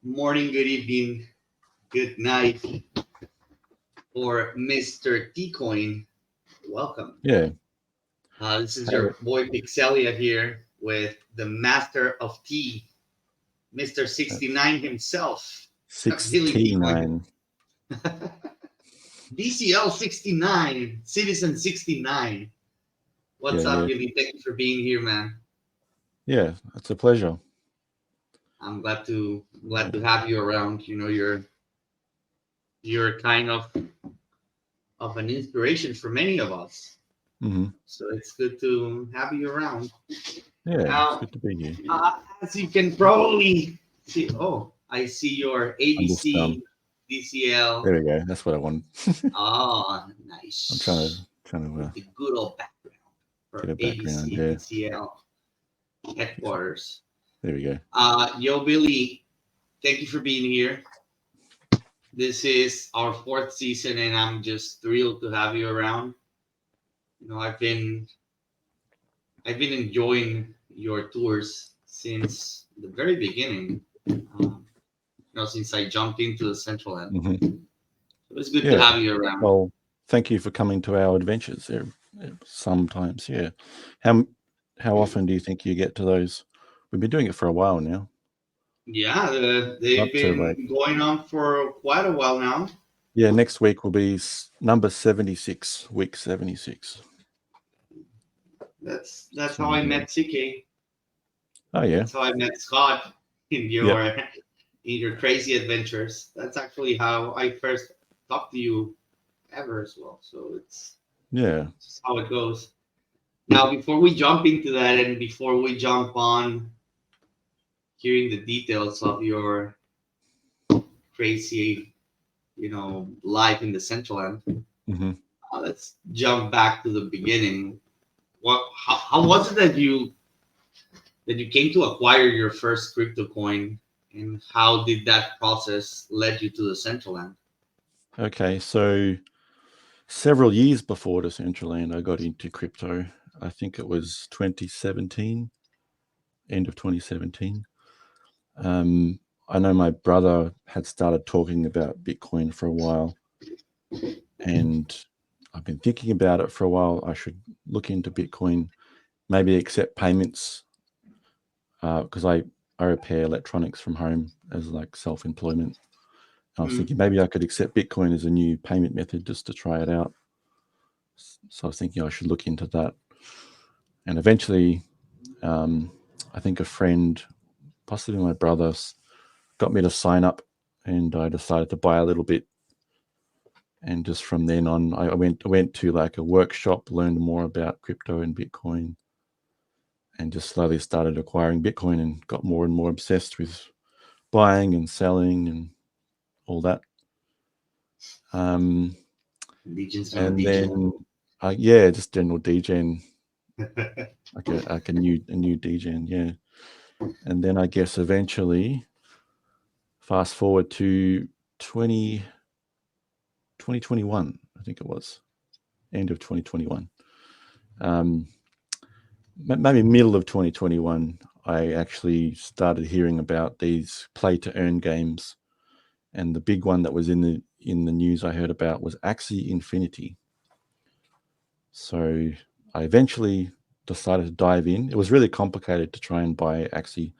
morning, good evening, good night for Mr. Teacoin. Welcome. Yeah. This is Hey, your boy Pixelia here with the master of tea, Mr. uh, 69 himself, Billy Teacoin. 69. DCL 69, Citizen 69. Yeah, What's up, yeah. Billy? Thank you for being here, man. Yeah, it's a pleasure. I'm glad to Yeah. have you around. You're kind of an inspiration for many of us. hmm So it's good to have you around. Yeah, it's Now, good to be here. as you can probably see, I see your I'm just ABC DCL. there we go. That's what I want. Oh, I'm trying to nice. The trying to good old background get for a background. ABC Yeah. DCL headquarters. There we go. Yo, Billy, thank you for being here. This is our fourth season, and I'm just thrilled to have you around. You know, I've been enjoying your tours since the very beginning. Since I jumped into the Central End. hmm It was good to Yeah. have you around. Well, thank you for coming to our adventures there. Sometimes, yeah. How how often do you think you get to those? We've been doing it for a while now. Yeah, they've Up to like been going on for quite a while now. yeah. Next week will be number 76, week 76. That's how So I yeah. met CK. Oh yeah. That's how I met Scott in Yep. your crazy adventures. That's actually how I first talked to you ever as well. So it's Yeah. just how it goes. Now, before we jump into that, and before we jump on hearing the details of your crazy, life in the Central End, hmm let's jump back to the beginning. How was it that you came to acquire your first crypto coin, and how did that process led you to the Central End? Okay, so several years before Decentraland, I got into crypto. I think it was 2017, end of 2017. Um, I know my brother had started talking about Bitcoin for a while, and I've been thinking about it for a while. I should look into Bitcoin, maybe accept payments because I repair electronics from home as like self-employment. I was Mm, thinking maybe I could accept Bitcoin as a new payment method just to try it out. So I was thinking I should look into that. And eventually, um, I think a friend, possibly my brother, got me to sign up, and I decided to buy a little bit. And just from then on, I went to like a workshop, learned more about crypto and Bitcoin, and just slowly started acquiring Bitcoin and got more and more obsessed with buying and selling and all that. Um, Legends gonna and DJ. then, yeah, just general DJing, like a new DJing, yeah. And then I guess eventually, fast forward to 20, 2021, I think it was end of 2021. Um, maybe middle of 2021, I actually started hearing about these play to earn games, and the big one that was in the news I heard about was Axie Infinity. So I eventually decided to dive in. It was really complicated to try and buy Axie.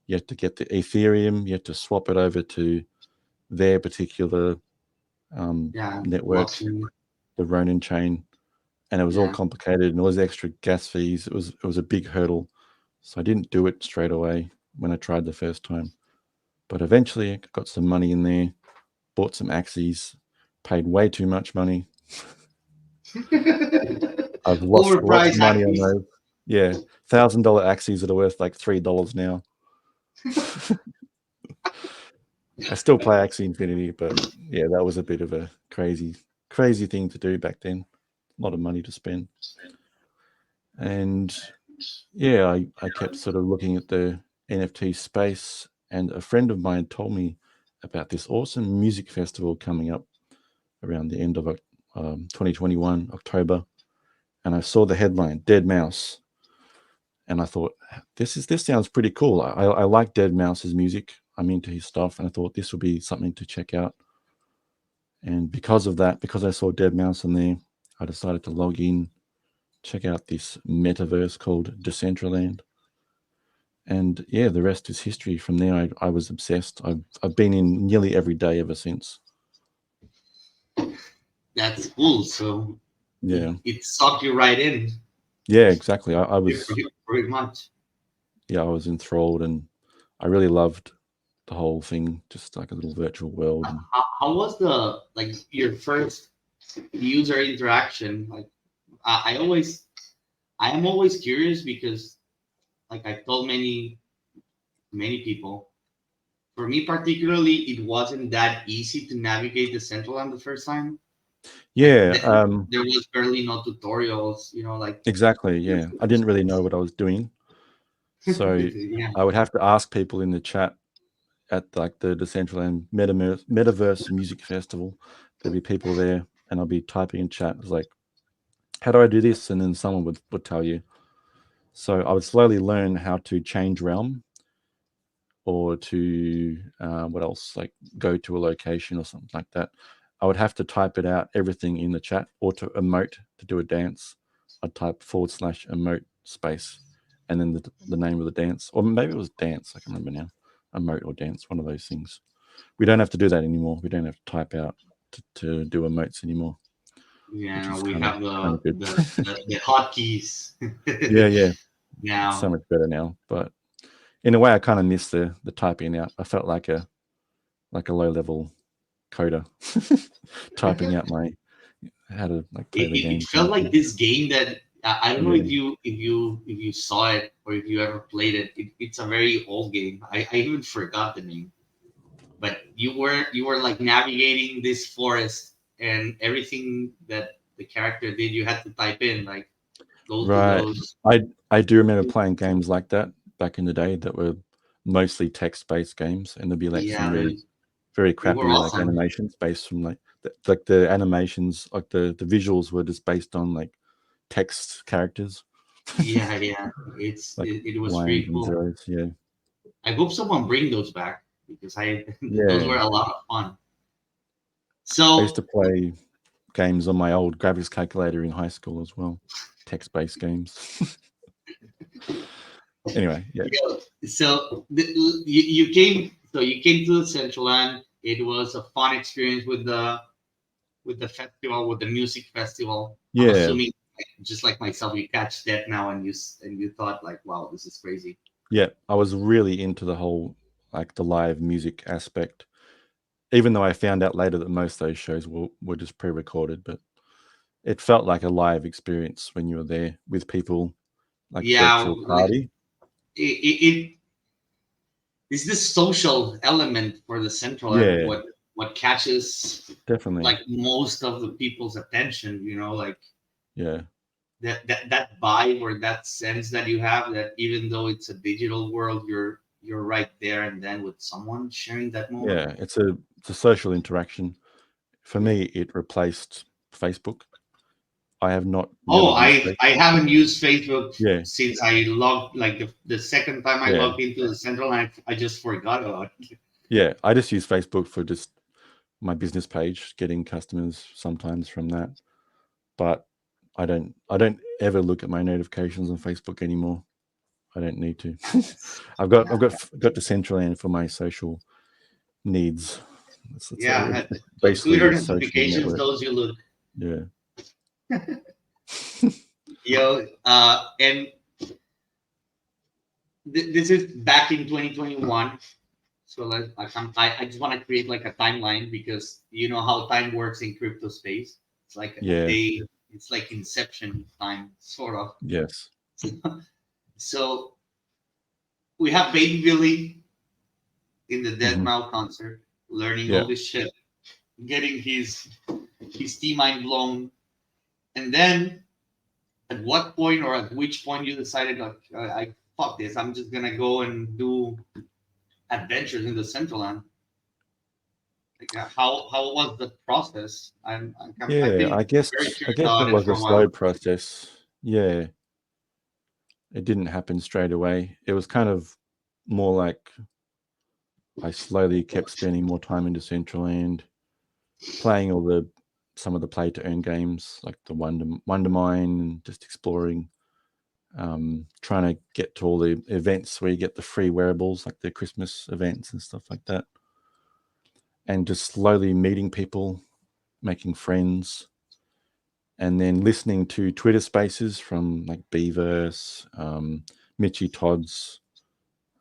You had to get the Ethereum, you had to swap it over to their particular Yeah, network, blockchain. the Ronin chain, and it was all Yeah. complicated and all those extra gas fees. It was a big hurdle, so I didn't do it straight away when I tried the first time. But eventually, I got some money in there, bought some Axies, paid way too much money. I've lost lots of Overpriced money on actors. those. Yeah, $1,000 Axies that are worth like $3 now. I still play Axie Infinity, but yeah, that was a bit of a crazy thing to do back then. A lot of money to spend. And yeah, I kept sort of looking at the NFT space, and a friend of mine told me about this awesome music festival coming up around the end of 2021, October. And I saw the headline, Dead Mouse. And I thought, this sounds pretty cool. I like Dead Mouse's music. I'm into his stuff, and I thought this would be something to check out. And because of that, because I saw Dead Mouse in there, I decided to log in, check out this metaverse called Decentraland. And yeah, the rest is history. From there, I was obsessed. I've been in nearly every day ever since. That's cool. So Yeah, it sucked you right in. yeah, exactly. I was, Pretty much. yeah, I was enthralled, and I really loved the whole thing, just like a little virtual world. And How was the like your first user interaction? Like I am always curious because like I told many people, for me particularly, it wasn't that easy to navigate the Decentraland the first time. Like yeah, there was barely no tutorials, like exactly. Yeah, I didn't really know what I was doing, so yeah, I would have to ask people in the chat at like the Decentraland Metaverse Music Festival. There'd be people there, and I'll be typing in chat. It's like, how do I do this? And then someone would tell you. So I would slowly learn how to change realm, or to what else, like go to a location or something like that. I would have to type it out, everything in the chat, or to emote, to do a dance. I'd type /emote space, and then the name of the dance, or maybe it was dance. I can remember now, emote or dance, one of those things. We don't have to do that anymore. We don't have to type out to do emotes anymore, which yeah. is We kind of have good. the hotkeys Yeah, it's so now. much better now. But in a way, I kind of miss the typing out. I felt like a low level coder typing out my how to like play the It game felt kind of like thing. this game that I don't know Yeah, if you saw it or if you ever played it. It's a very old game. I even forgot the name, but you were like navigating this forest and everything that the character did, you had to type in like go to right. those. I do remember playing games like that back in the day that were mostly text based games, and there'd be like some Yeah, really very they were crappy like awesome. animations based from like the animations, like the visuals were just based on like text characters, Yeah, like it was lines pretty and cool. zeros. Yeah, I hope someone bring those back because I those yeah. were a lot of fun. I used to So play games on my old graphics calculator in high school as well, text-based games. Anyway, yeah, yeah, you came to the Central Land. It was a fun experience with the festival, with the music festival. I'm yeah, assuming, like, just like myself, you catch that now and you thought like, wow, this is crazy. yeah. I was really into the whole like the live music aspect, even though I found out later that most of those shows were just pre-recorded, but it felt like a live experience when you were there with people, like Yeah, virtual like party. it is this social element for the Central and Yeah, what catches definitely. like most of the people's attention. Like Yeah, that vibe or that sense that you have that even though it's a digital world, you're right there and then with someone sharing that moment. yeah. It's a social interaction. For me, it replaced Facebook. I have not never Oh, used I Facebook. haven't used Facebook Yeah, since I logged like the second time I yeah. logged into the Central, I just forgot about it. Yeah, I just use Facebook for just my business page, getting customers sometimes from that. But I don't ever look at my notifications on Facebook anymore. I don't need to. I've got Decentraland for my social needs. Yeah, It's those basically Twitter a social notifications, network. those you look. Yeah. And this is back in 2021. So I just want to create like a timeline because you know how time works in crypto space. It's like a Yeah. day. It's like inception time, sort of. Yes. So we have Baby Billy in the Dead Hmm. Mouse concert, learning Yeah. all this shit, getting his T mind blown, and then at what point or at which point you decided like I fuck this, I'm just gonna go and do adventures in the Central Land. Like how was the process? I've Yeah. been very I curious guess it about it was for a a slow while. process. Yeah. It didn't happen straight away. It was kind of more like I slowly kept spending more time in Decentraland, playing some of the play to earn games like the Wonder Mine, and just exploring, trying to get to all the events where you get the free wearables, like the Christmas events and stuff like that, and just slowly meeting people, making friends, and then listening to Twitter Spaces from like Beaverse, Mitchy Todd's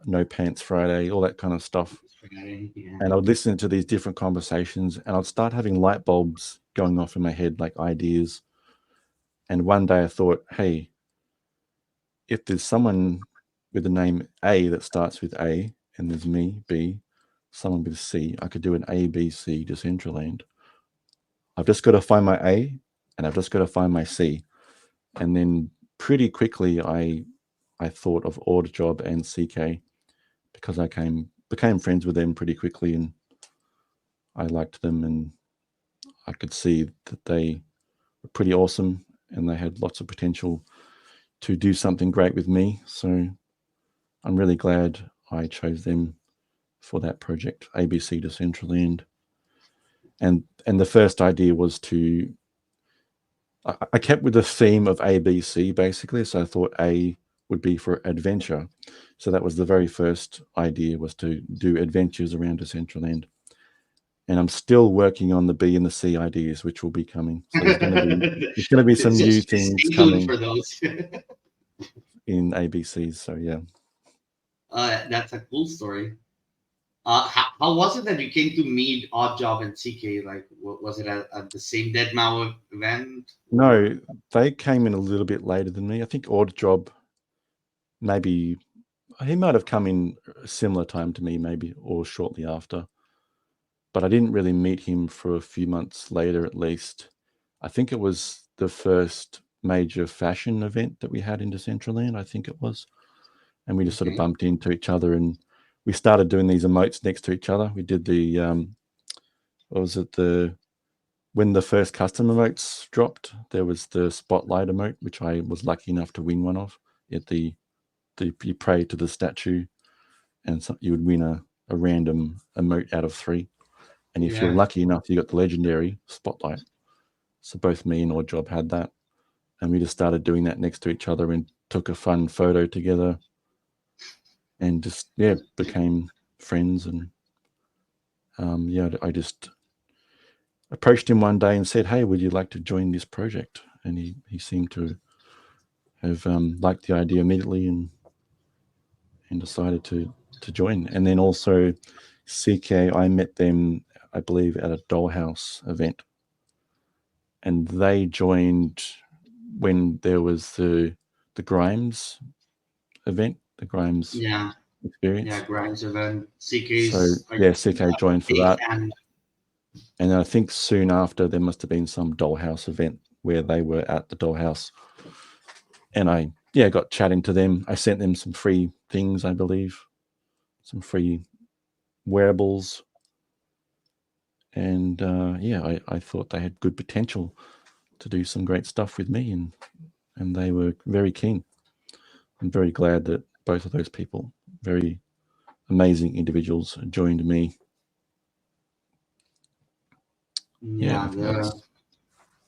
No Pants Friday, all that kind of stuff. Yeah. And I would listen to these different conversations, and I'd start having light bulbs going off in my head, like ideas. And one day I thought, hey, if there's someone with the name A that starts with A, and there's me, B, someone with C, I could do an ABC Decentraland. I've just got to find my A, and I've just got to find my C. And then pretty quickly, I thought of Job and CK, because I became friends with them pretty quickly, and I liked them, and I could see that they were pretty awesome, and they had lots of potential to do something great with me. So I'm really glad I chose them for that project, ABC Decentraland. And the first idea was I kept with the theme of ABC basically. So I thought A would be for adventure. So that was the very first idea, was to do adventures around Decentraland. And I'm still working on the B and the C ideas, which will be coming. So there's going to be some new things Stay tuned coming for those. in ABCs. So yeah. That's a cool story. How was it that you came to meet Oddjob and CK? Like, was it at the same Deadmau event? No, they came in a little bit later than me. I think Oddjob, maybe he might have come in a similar time to me, maybe, or shortly after. But I didn't really meet him for a few months later, at least. I think it was the first major fashion event that we had in Decentraland, I think it was. And we just sort of Okay. bumped into each other, and we started doing these emotes next to each other. We did the, what was it, when the first custom emotes dropped, there was the spotlight emote, which I was lucky enough to win one of. You pray to the statue, and you would win a random emote out of 3. And if you're Yeah. lucky enough, you got the legendary spotlight. So both me and Oddjob had that. And we just started doing that next to each other and took a fun photo together, and just, yeah, became friends. And I just approached him one day and said, hey, would you like to join this project? And he seemed to have liked the idea immediately, and decided to join. And then also CK, I met them, I believe, at a Dollhouse event, and they joined when there was the Grimes event, the Grimes Yeah. experience. Yeah. Grimes event. So CK's yeah, CK joined for big that. fan. And I think soon after there must have been some Dollhouse event where they were at the Dollhouse, and I got chatting to them. I sent them some free things, I believe, some free wearables, and I thought they had good potential to do some great stuff with me, and they were very keen. I'm very glad that both of those people, very amazing individuals, joined me. Yeah, Yeah, I think that's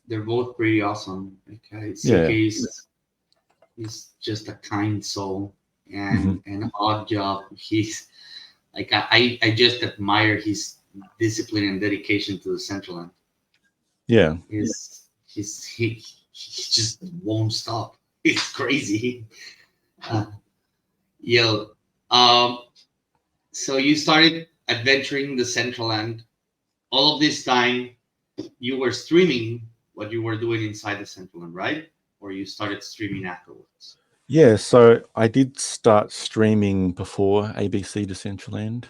they're both pretty awesome. Okay, yeah. CK's he's just a kind soul, Hmm. and an odd job. He's like I just admire his discipline and dedication to the Central End. Yeah, He just won't stop. It's crazy. Uh, yo, um, so you started adventuring the Central End. All of this time, you were streaming what you were doing inside the Central End, right? Or you started streaming afterwards. yeah. So I did start streaming before ABC Decentraland.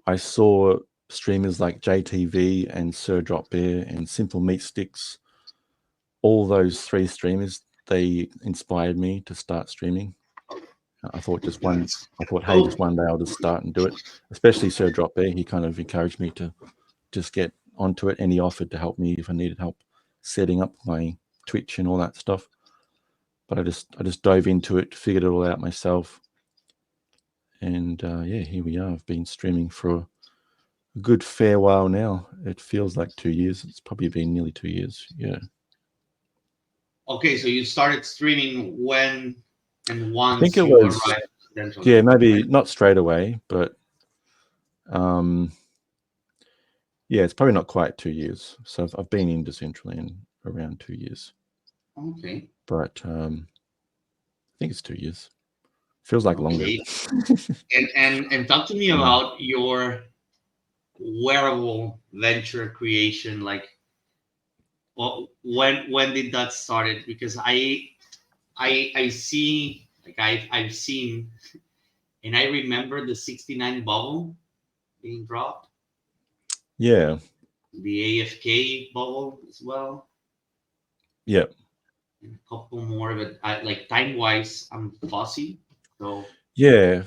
I saw streamers like JTV and Sir Drop Bear and Simple Meat Sticks. All those 3 streamers, they inspired me to start streaming. I thought, hey, just one day I'll just start and do it. Especially Sir Drop Bear, he kind of encouraged me to just get onto it, and he offered to help me if I needed help setting up my Twitch and all that stuff. But I just dove into it, figured it all out myself, And here we are. I've been streaming for a good fair while now. It feels like 2 years. It's probably been nearly 2 years. Yeah. Okay, so you started streaming when and I think once it you was, arrived at yeah, Decentraland, maybe right? not straight away, but yeah, it's probably not quite 2 years. So I've been in Decentraland around 2 years, Okay. but I think it's 2 years. Feels like longer. Okay. And talk to me about your wearable venture creation. Like, well, when did that started? Because I see, like, I've seen, and I remember the 69 bubble being dropped, Yeah. the AFK bubble as well, Yeah. and a couple more. But like time wise, I'm fussy. So Yeah.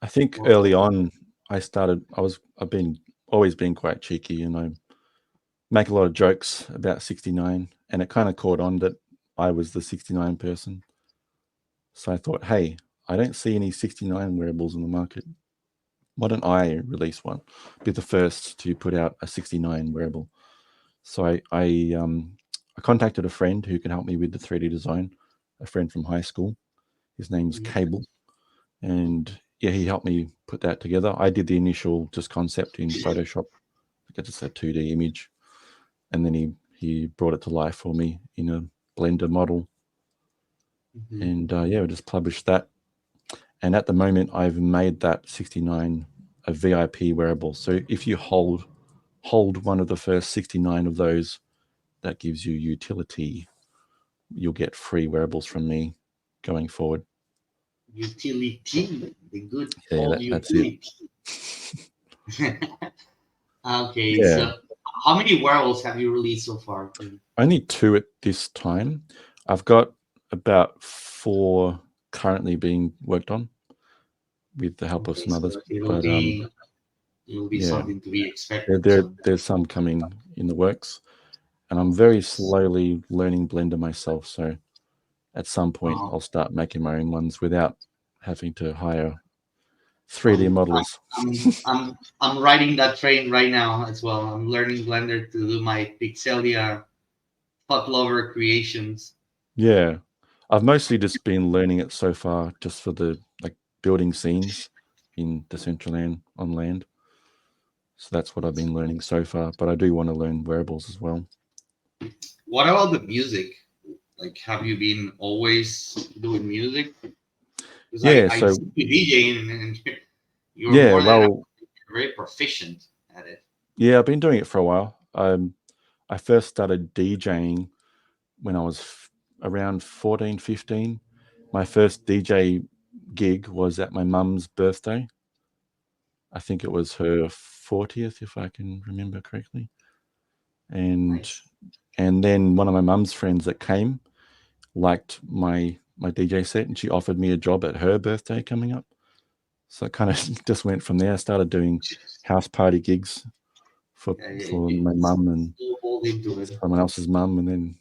I think what, early on I've been always been quite cheeky, and I make a lot of jokes about 69, and it kind of caught on that I was the 69 person. So I thought, hey, I don't see any 69 wearables in the market. Why don't I release one? Be the first to put out a 69 wearable. So I contacted a friend who can help me with the 3D design, a friend from high school. His name's Cable. And yeah, he helped me put that together. I did the initial just concept in Photoshop, like just a 2D image. And then he brought it to life for me in a Blender model. And yeah, we just published that. And at the moment, I've made that 69 a VIP wearable. So if you hold one of the first 69 of those, that gives you utility. You'll get free wearables from me going forward. utility, the good Yeah, old that's it. utility. Okay, Yeah, so how many wearables have you released so far? only 2 at this time. I've got about 4 currently being worked on with the help of Okay, some so others. it'll But be it'll be yeah, something to be expected soon. there's some coming in the works, and I'm very slowly learning Blender myself. So at some point, Uh, I'll start making my own ones without having to hire 3D I'm, modelers. I'm riding that train right now as well. I'm learning Blender to do my Pixelia fuck lover creations. Yeah, I've mostly just been learning it so far, just for the like building scenes in Decentraland on land. So that's what I've been learning so far. But I do want to learn wearables as well. What about the music? Like, have you been always doing music? Because Yeah. I So see you DJing and you're yeah, more than well, very proficient at it. yeah, I've been doing it for a while. I first started DJing when I was around 14, 15. My first DJ gig was at my mum's birthday. I think it was her 40th, if I can remember correctly. And Nice. and then one of my mum's friends that came liked my DJ set, and she offered me a job at her birthday coming up. So it kind of just went from there. I started doing house party gigs for Yeah, yeah, my mum and snowballed into it. someone else's mum, and then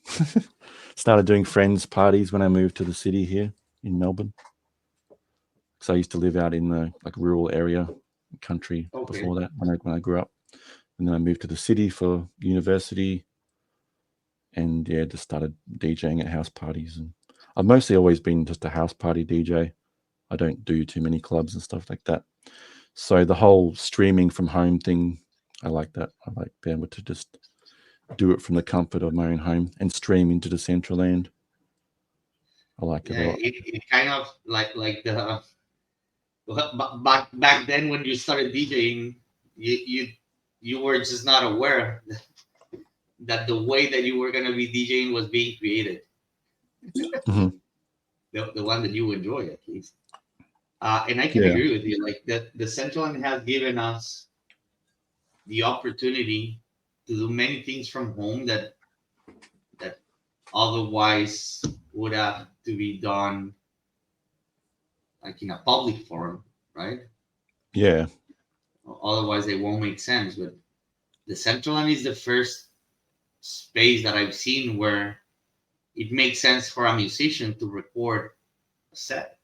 started doing friends parties when I moved to the city here in Melbourne. Because I used to live out in the like rural area, country Okay. before that when I grew up, and then I moved to the city for university, and yeah, just started DJing at house parties. And I've mostly always been just a house party DJ. I don't do too many clubs and stuff like that. So the whole streaming from home thing, I like that. I like being able to just do it from the comfort of my own home and stream into Decentraland. I like it Yeah, a lot. it kind of like the back then when you started DJing, you were just not aware that the way that you were gonna be DJing was being created. Hmm. The one that you enjoy at least. And I can Yeah, agree with you. Like the Central Line has given us the opportunity to do many things from home that otherwise would have to be done like in a public forum, right? yeah, Otherwise, it won't make sense. But the Central Line is the first space that I've seen where it makes sense for a musician to record a set.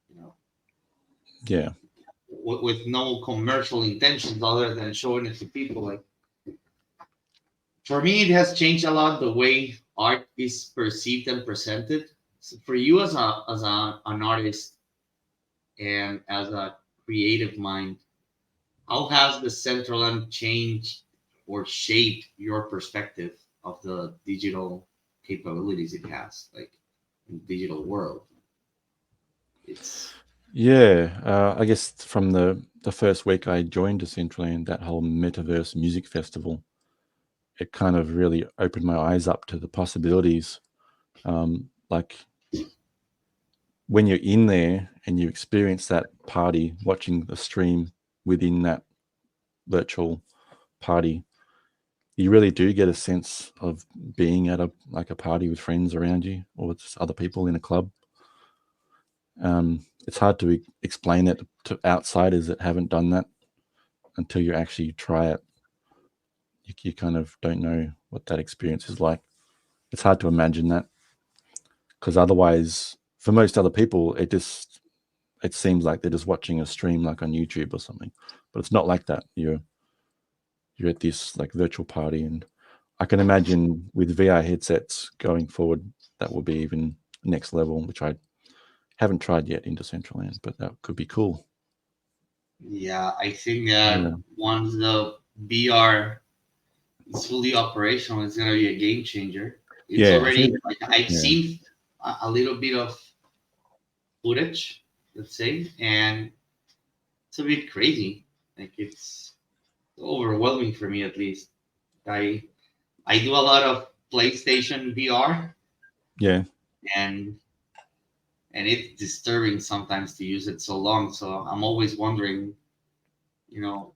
You know, yeah. with no commercial intentions other than showing it to people. Like, for me, it has changed a lot the way art is perceived and presented. So for you as an artist and as a creative mind, how has the Decentraland changed or shaped your perspective of the digital capabilities it has, like in the digital world? It's I guess from the first week I joined Decentraland, that whole metaverse music festival, it kind of really opened my eyes up to the possibilities. Like when you're in there and you experience that party, watching the stream within that virtual party, you really do get a sense of being at a party with friends around you or with just other people in a club. It's hard to explain it to outsiders that haven't done that until you actually try it. You kind of don't know what that experience is like. It's hard to imagine that, because otherwise, for most other people, it seems like they're just watching a stream like on YouTube or something. But it's not like that. You're at this like virtual party, and I can imagine with VR headsets going forward, that will be even next level, which I haven't tried yet in Decentraland, but that could be cool. Yeah, I think that once the VR is fully operational, it's gonna be a game changer. It's already like I've seen a little bit of footage, let's say, and it's a bit crazy. Like it's overwhelming for me at least. I I do a lot of PlayStation VR. Yeah. And it's disturbing sometimes to use it so long. So I'm always wondering, you know,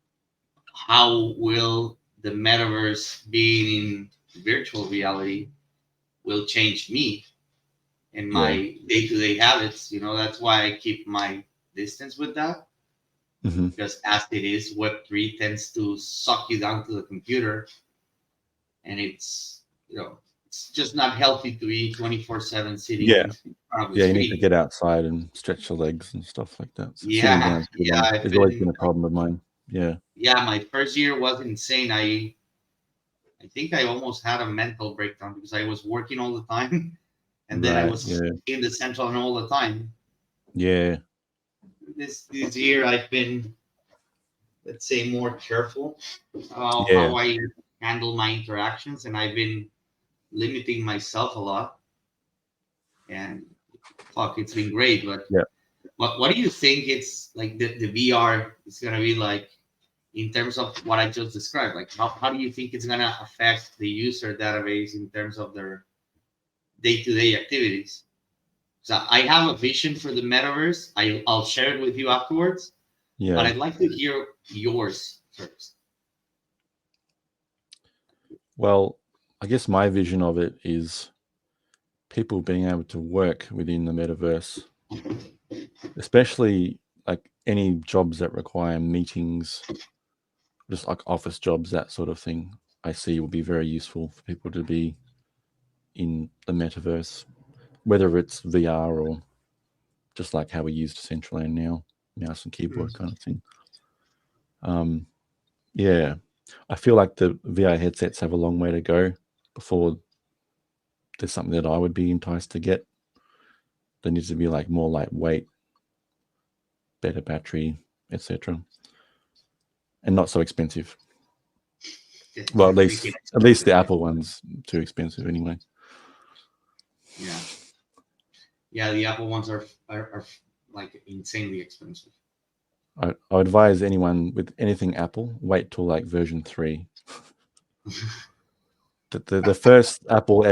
how will the metaverse being in virtual reality will change me and my day-to-day habits. That's why I keep my distance with that. Mm-hmm. Because as it is, Web3 tends to suck you down to the computer, and it's just not healthy to be 24/7 sitting in front of the you screen. need to get outside and stretch your legs and stuff like that. So sitting down too long has always been a problem of mine. My first year was insane. I think I almost had a mental breakdown because I was working all the time, and then I was in the Decentraland all the time. This year I've been, let's say, more careful how I handle my interactions, and I've been limiting myself a lot. And fuck, it's been great. But what do you think it's like the VR is gonna be like in terms of what I just described? Like how do you think it's gonna affect the user database in terms of their day-to-day activities? So I have a vision for the metaverse. I'll share it with you afterwards. But I'd like to hear yours first. Well, I guess my vision of it is people being able to work within the metaverse, especially like any jobs that require meetings, just like office jobs, that sort of thing. I see will be very useful for people to be in the metaverse, whether it's VR or just like how we use Decentraland now, mouse and keyboard kind of thing. I feel like the VR headsets have a long way to go before there's something that I would be enticed to get. There needs to be like more lightweight, better battery, etc., and not so expensive. Well, at least the Apple one's too expensive anyway. Yeah, the Apple ones are like insanely expensive. I advise anyone with anything Apple, wait till like version 3. The first Apple,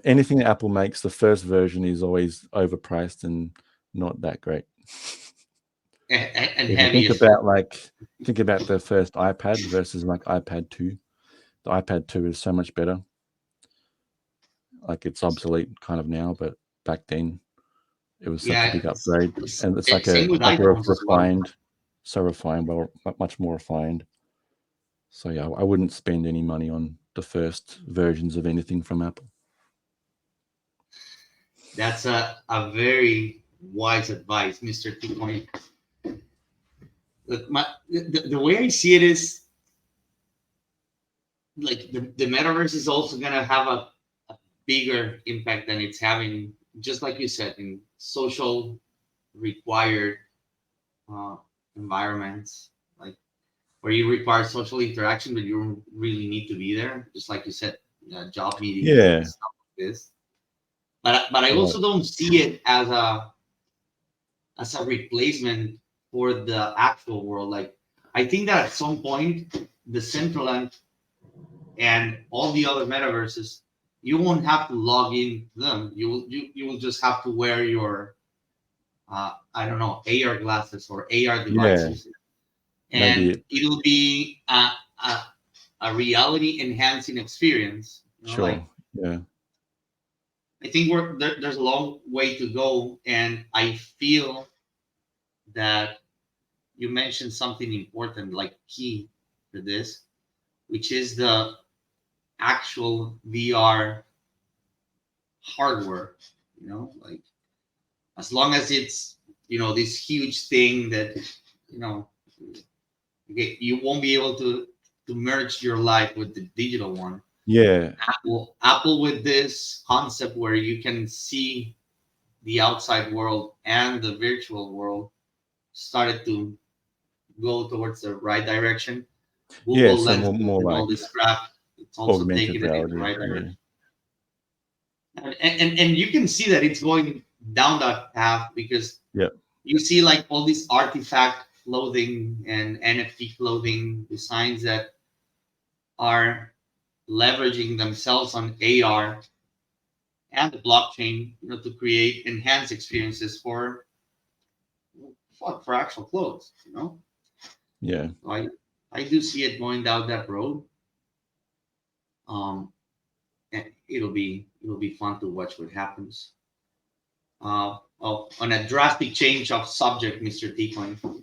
anything Apple makes, the first version is always overpriced and not that great. And heavy. Think about the first iPad versus like iPad 2. The iPad 2 is so much better. Like it's obsolete kind of now, but back then it was such a big upgrade, and it's like a refined, so refined, well, much more refined. So yeah, I wouldn't spend any money on the first versions of anything from Apple. That's a very wise advice, Mr. Teacoin. The way I see it is like the metaverse is also gonna have a bigger impact than it's having, just like you said, in social required uh, environments, like where you require social interaction, but you don't really need to be there, just like you said, job meetings and Yeah, stuff like this. But I right. also don't see it as a replacement for the actual world. Like I think that at some point, the Decentraland and all the other metaverses, you won't have to log in them. You will just have to wear your I don't know, AR glasses or AR Yeah, devices, maybe and it. it'll be a reality enhancing experience. Like Sure. Yeah, I think there's a long way to go, and I feel that you mentioned something important, like key to this, which is the actual VR hardware. Like as long as it's this huge thing that you know you won't be able to merge your life with the digital one. yeah, Apple with this concept where you can see the outside world and the virtual world started to go towards the right direction. yeah. Google So Lens more and all like this crap, it's also augmented taking it in the reality. right Yeah, direction. And you can see that it's going down that path because yeah, you see like all these artifact clothing and NFT clothing designs that are leveraging themselves on AR and the blockchain, to create enhanced experiences for actual clothes. yeah. So I do see it going down that road. Um, and it'll be fun to watch what happens. On a drastic change of subject, Mr. Teacoin.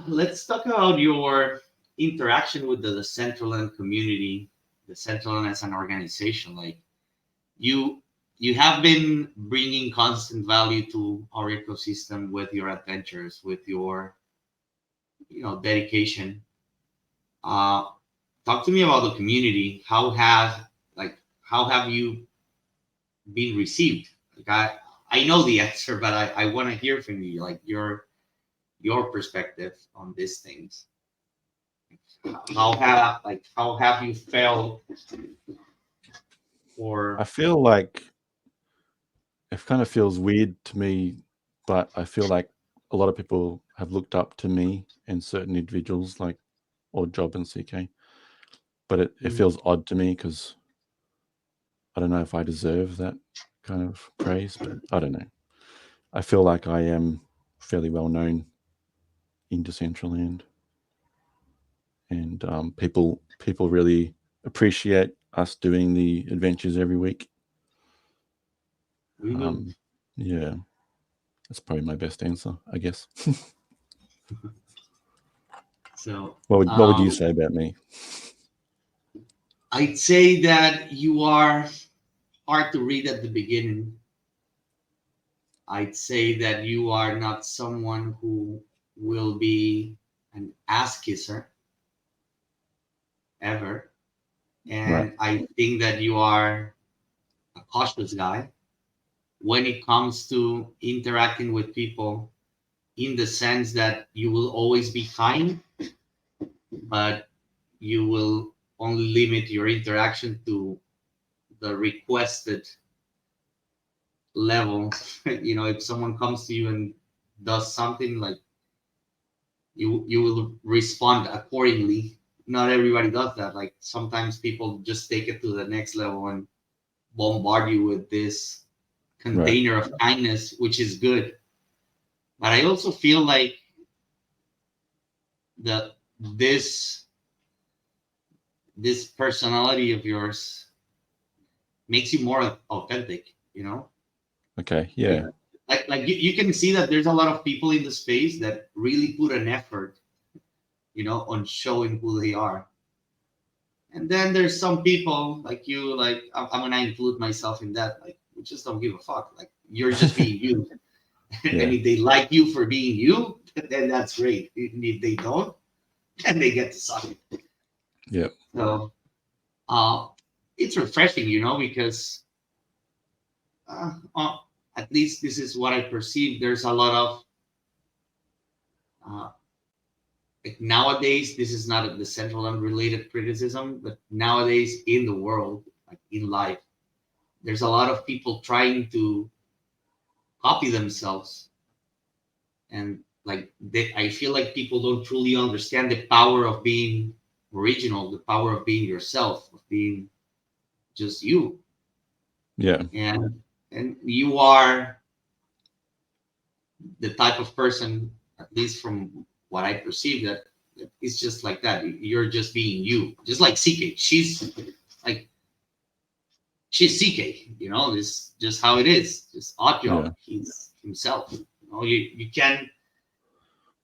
Let's talk about your interaction with the Decentraland community, Decentraland as an organization. Like you, you have been bringing constant value to our ecosystem with your adventures, with your, dedication. Uh, Talk to me about the community. How have you been received? Like I know the answer, but I want to hear from you, like your perspective on these things. How have you felt I or feel like it kind of feels weird to me, but I feel like a lot of people have looked up to me and certain individuals, like or Job and CK. But it mm, feels odd to me because I don't know if I deserve that kind of praise, but I don't know. I feel like I am fairly well known in Decentraland, and people really appreciate us doing the adventures every week. we do? Um, yeah, that's probably my best answer, I guess. So What would you say about me? I'd say that you are hard to read at the beginning. I'd say that you are not someone who will be an ass kisser ever. Right, And I think that you are a cautious guy when it comes to interacting with people, in the sense that you will always be kind, but you will only limit your interaction to the requested level. If someone comes to you and does something, like you will respond accordingly. Not everybody does that. Like sometimes people just take it to the next level and bombard you with this right. container of kindness, which is good. But I also feel like that this personality of yours makes you more authentic. Okay, Like yeah, you can see that there's a lot of people in the space that really put an effort, on showing who they are. And then there's some people like you, like I'm gonna include myself in that, like we just don't give a fuck. Like you're just being you. And Yeah. if they like you for being you, then that's great. And if they don't, then they get to suck it. Yeah. So it's refreshing, because at least this is what I perceive. There's a lot of uh, like nowadays. This is not a Decentraland related criticism, but nowadays in the world, like in life, there's a lot of people trying to copy themselves, and like I feel like people don't truly understand the power of being original, the power of being yourself, of being just you, Yeah. and you are the type of person, at least from what I perceive, that it's just like that. You're just being you, just like CK. Like she's CK. This just how it is. Just Yeah. Oddjob. He's himself.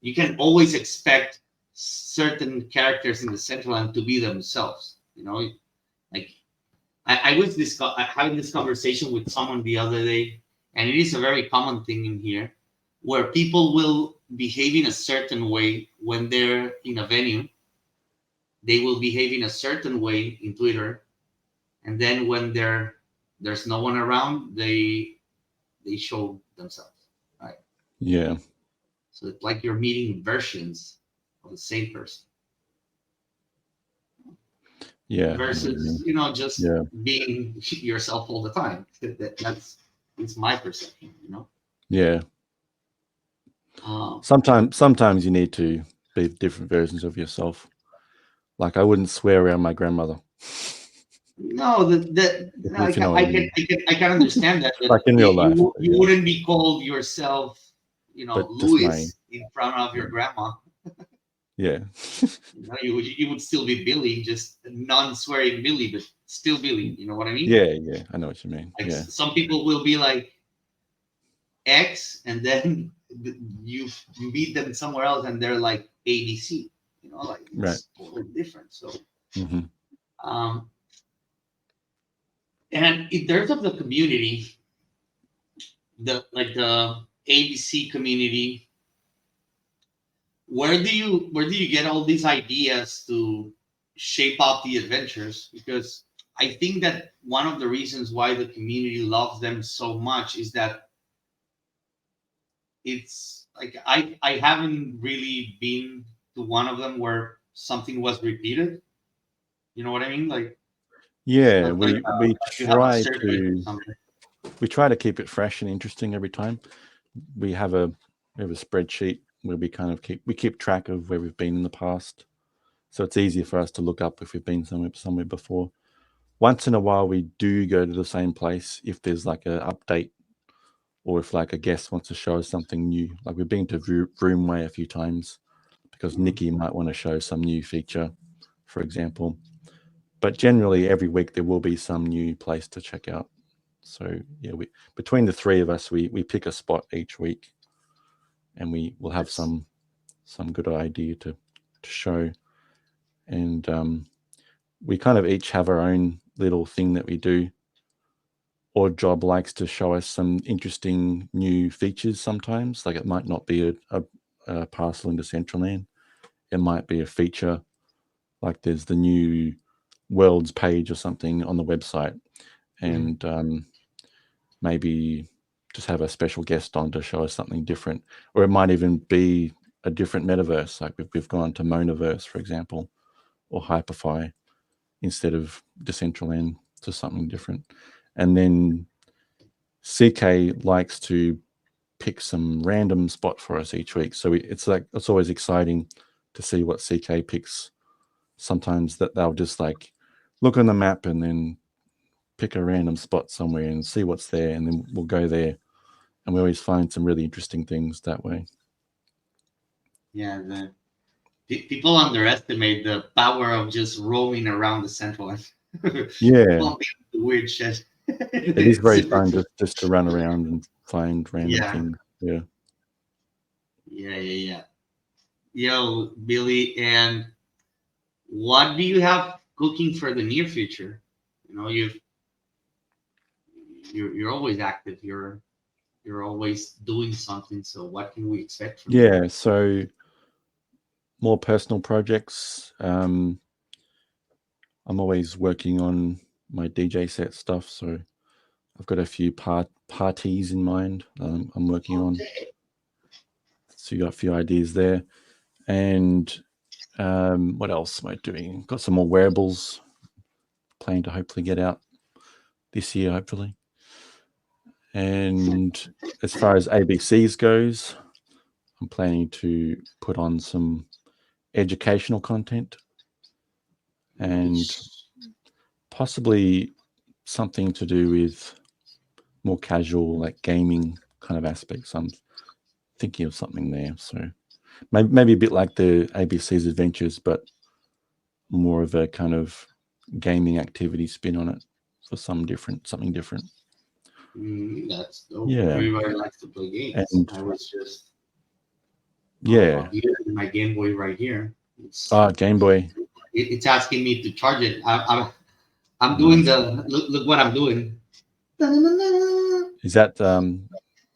You can always expect certain characters in the Decentraland to be themselves. Like I was having this conversation with someone the other day, and it is a very common thing in here, where people will behave in a certain way when they're in a venue. They will behave in a certain way in Twitter, and then when there's no one around, they show themselves, right? Yeah. So it's like you're meeting versions of the same person Yeah. I know what you versus mean. just Yeah. being yourself all the time. That's my perception. Yeah. Uh, Sometimes you need to be different versions of yourself. Like I wouldn't swear around my grandmother. no, that If you know what I mean. I can understand that, but Like in real life. you But you yeah. wouldn't be called yourself, But just my Louis in front of your grandma. yeah. You would still be Billy, just non-swearing Billy, but still Billy. You know what I mean? Yeah, yeah. I know what you mean. Like Yeah. some people will be like X, and then you meet them somewhere else, and they're like ABC. Like Right. it's totally different. So, Hmm. um, and in terms of the community, the ABC community, where do you get all these ideas to shape up the adventures? Because I think that one of the reasons why the community loves them so much is that it's like I haven't really been to one of them where something was repeated. You know what I mean? Like it's Yeah, not like we you have a try circuit or to something. keep it fresh and interesting every time. We have a spreadsheet where we keep track of where we've been in the past. So it's easier for us to look up if we've been somewhere before. Once in a while we do go to the same place if there's like an update, or if like a guest wants to show us something new. Like we've been to Vroomway a few times because Nikki might want to show some new feature, for example. But generally every week there will be some new place to check out. So yeah, we between the three of us we pick a spot each week, and we will have Yes. some good idea to show. And we kind of each have our own little thing that we do. Or Job likes to show us some interesting new features sometimes. Like it might not be a parcel in Decentraland. It might be a feature, like there's the new worlds page or something on the website. Mhm. And maybe just have a special guest on to show us something different. Or it might even be a different metaverse. Like we've gone to Monaverse, for example, or Hyperfy instead of Decentraland, to something different. And then CK likes to pick some random spot for us each week. So it's always exciting to see what CK picks. Sometimes that they'll just like look on the map and then pick a random spot somewhere and see what's there, and then we'll go there. And we always find some really interesting things that way. Yeah, people underestimate the power of just roaming around the central and Yeah, bumping into weird shit. it is It's very super fun cool. just to run around and find random Yeah, things. Yeah. yeah. Yo, Billy, and what do you have cooking for the near future? You're always active. You're you're always doing something. So what can we expect from you? Yeah, so more personal projects. I'm always working on my DJ set stuff, so I've got a few parties in mind I'm working on. So you got a few ideas there. And what else am I doing? Got some more wearables. Planning to hopefully get out this year, hopefully. And as far as ABCs goes, I'm planning to put on some educational content and possibly something to do with more casual, like gaming kind of aspects. I'm thinking of something there. So maybe a bit like the ABC's Adventures, but more of a kind of gaming activity spin on it for something different. That's dope. Yeah. Everybody likes to play games. And I was just yeah. using my Game Boy right here. Game Boy. It's asking me to charge it. I'm doing the look what I'm doing. Is that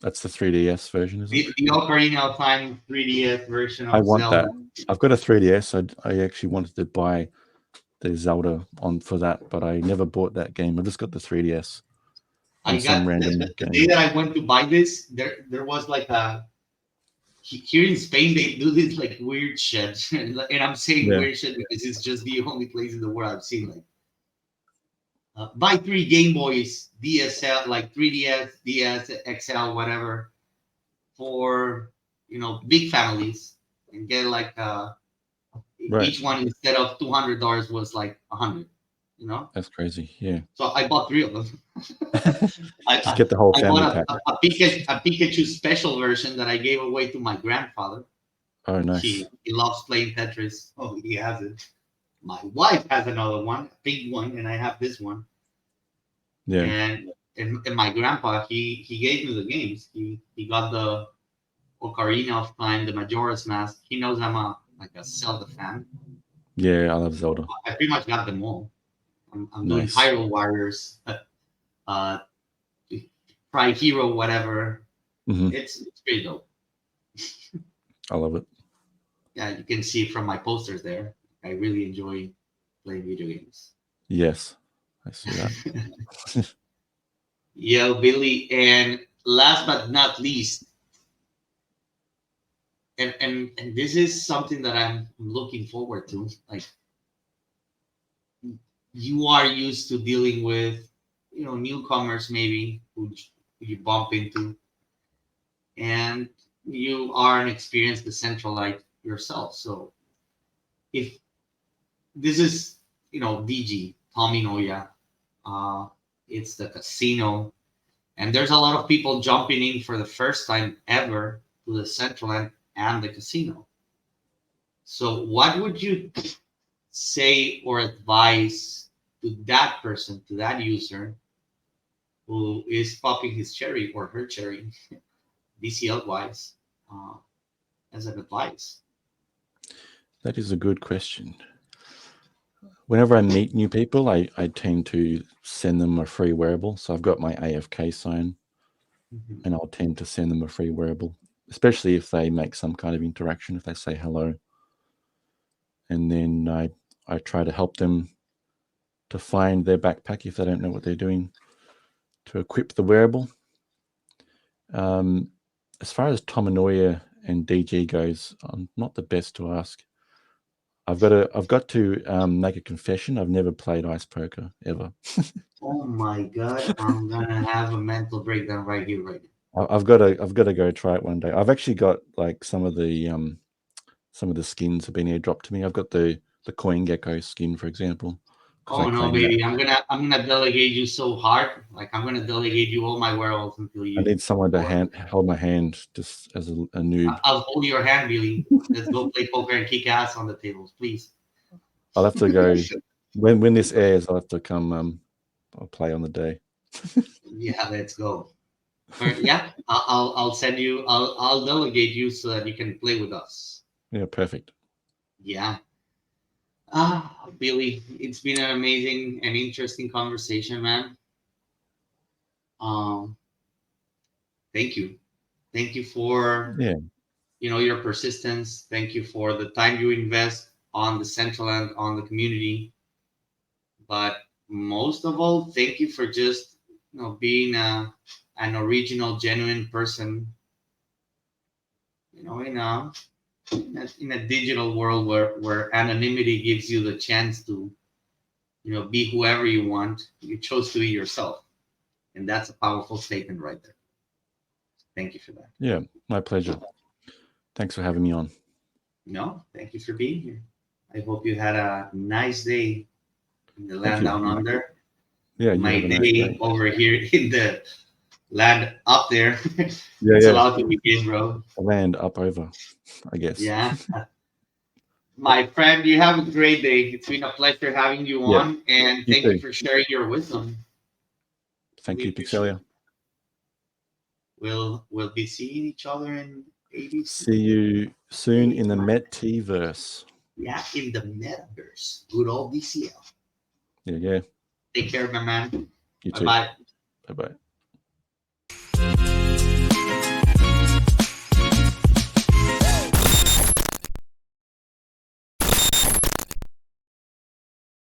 that's the 3DS version, is it? The Ocarina of Time 3DS version of I want Zelda. that. I've got a 3DS. I actually wanted to buy the Zelda on for that, but I never bought that game. I just got the 3DS. I got the day that I went to buy this. There was like a here in Spain they do this like weird shit, and I'm saying weird shit because it's just the only place in the world I've seen like buy 3 Game Boys DSL like 3DS, DS, XL, whatever for big families and get like each one instead of $200 was like 100. That's crazy. Yeah. So I bought 3 of them. Just get the whole family pack. A Pikachu special version that I gave away to my grandfather. Oh, nice. He loves playing Tetris. Oh, he has it. My wife has another one, a big one, and I have this one. Yeah. And my grandpa, he gave me the games. He got the Ocarina of Time, the Majora's Mask. He knows I'm a Zelda fan. Yeah, I love Zelda. I pretty much got them all. I'm doing Nice. Hyrule Warriors, Pride Hero, whatever. Mm-hmm. It's pretty dope. I love it. Yeah, you can see from my posters there. I really enjoy playing video games. Yes, I see that. Yeah, Billy. And last but not least, and this is something that I'm looking forward to. Like, you are used to dealing with, newcomers maybe who you bump into, and you are an experienced decentralized yourself. So if this is, DG Tommy Noya, it's the casino, and there's a lot of people jumping in for the first time ever to the Decentraland and the casino. So what would you say or advise to that person, to that user who is popping his cherry or her cherry, DCL wise, as an advice? That is a good question. Whenever I meet new people, I tend to send them a free wearable. So I've got my AFK sign, and I'll tend to send them a free wearable, especially if they make some kind of interaction, if they say hello. And then I try to help them to find their backpack if they don't know what they're doing, to equip the wearable. As far as Tomanoya and DG goes, I'm not the best to ask. I've got to make a confession. I've never played ice poker ever. Oh my god, I'm gonna have a mental breakdown right here, right now. I've got to go try it one day. I've actually got like some of the skins have been airdropped to me. I've got the coin gecko skin, for example. Oh no, baby! I'm gonna delegate you so hard. Like I'm gonna delegate you all my werewolves until you. I need someone to hold my hand just as a noob. I'll hold your hand, Billy. Let's go play poker and kick ass on the tables, please. I'll have to go when this airs. I'll have to come. I'll play on the day. Yeah, let's go. Yeah, I'll send you. I'll delegate you so that you can play with us. Yeah, perfect. Yeah. Billy, it's been an amazing and interesting conversation, man. thank you. Thank you for Yeah. your persistence. Thank you for the time you invest on the Decentraland, on the community. But most of all, thank you for just being an original, genuine person. In a digital world where anonymity gives you the chance to be whoever you want, you chose to be yourself, and that's a powerful statement right there. Thank you for that. Yeah, my pleasure. Thanks for having me on. No, thank you for being here. I hope you had a nice day in the Thank land you. down under. Yeah, you My have a nice day day. over here in the land up there. Yeah, It's yeah. allowed to begin, bro. The land up over, I guess. Yeah. My friend, you have a great day. It's been a pleasure having you Yeah. on, and You thank you too. for sharing your wisdom. Thank We you, appreciate it. Pixelia. We'll be seeing each other in ABC. See you soon in the Metiverse. Yeah, in the metaverse. Good old DCL. Yeah, yeah. Take care, my man. You Bye too. bye. Bye-bye.